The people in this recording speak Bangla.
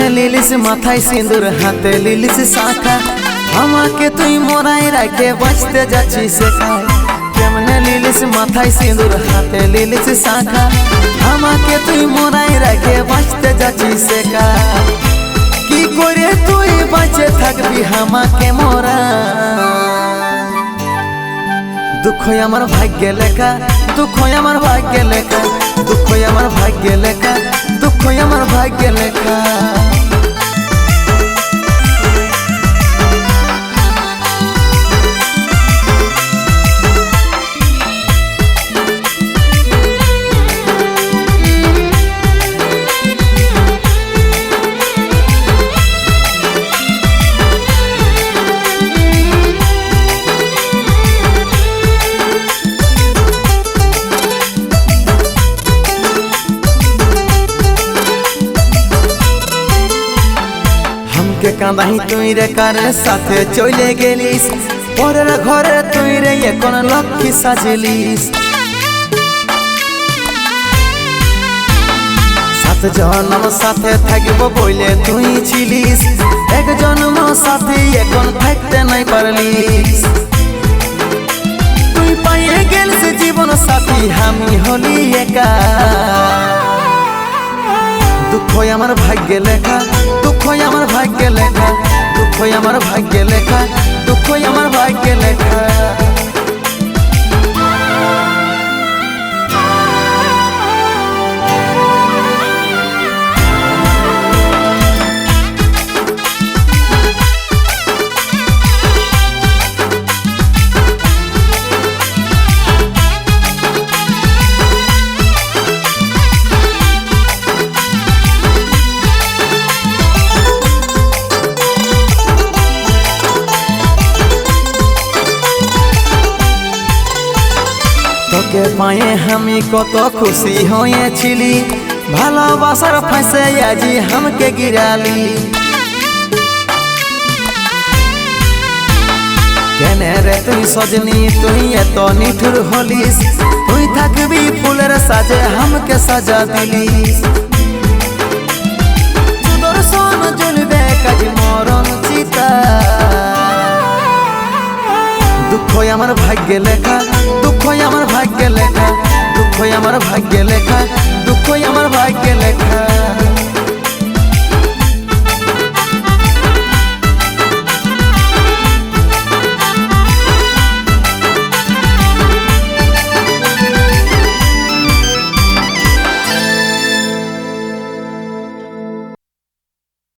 লিলিস মাথায় সিঁদুর হাতে লিলিস শাখা আমাকে তুই মোরাই রাখে বাঁচতে যাচ্ছিস একাই কেমনে লিলিস মাথায় সিঁদুর হাতে লিলিস শাখা আমাকে তুই মোরাই রাখে বাঁচতে যাচ্ছিস একাই কি করে তুই বাঁচে থাকবি আমাকে মোরা দুঃখ আমার ভাগ্যে লেখা দুঃখ আমার ভাগ্যে লেখা দুঃখ আমার ভাগ্যে লেখা দুঃখ আমার ভাগ্যে লেখা के कांदाही तुई रे कारे साथे चले गेलिस परेर घरे तुई रे এখন লক্ষ্মী সাজলিস সাত জনম সাথে থাকবো বলে তুই ছিলিস এক জন্ম সাথে এখন থাকতে নাই পারলিস তুই পাইয়ে গেলিস জীবন সাথী আমি হলি একা দুঃখ আমার ভাগ্যে লেখা দুঃখ আমার ভাগ্যে লেখা দুঃখ আমার ভাগ্যে লেখা দুঃখ আমার ভাগ্যে লেখা তোকে পায়ে আমি কত খুশি হয়েছিলি ভালোবাসার ফাঁসে আজি আমাকে গিরালি কেনে রে তুই সজনী তুই এত নিঠুর হলিস তুই থাকবি ফুলের সাজে আমাকে সাজা দিলিস সুদর্শন জ্বলবে কাজ মরণ চিতা দুঃখ আমার ভাগ্যে লেখা দুঃখ আমার ভাগ্যে লেখা দুঃখ আমার ভাগ্যে লেখা দুঃখ আমার ভাগ্যে লেখা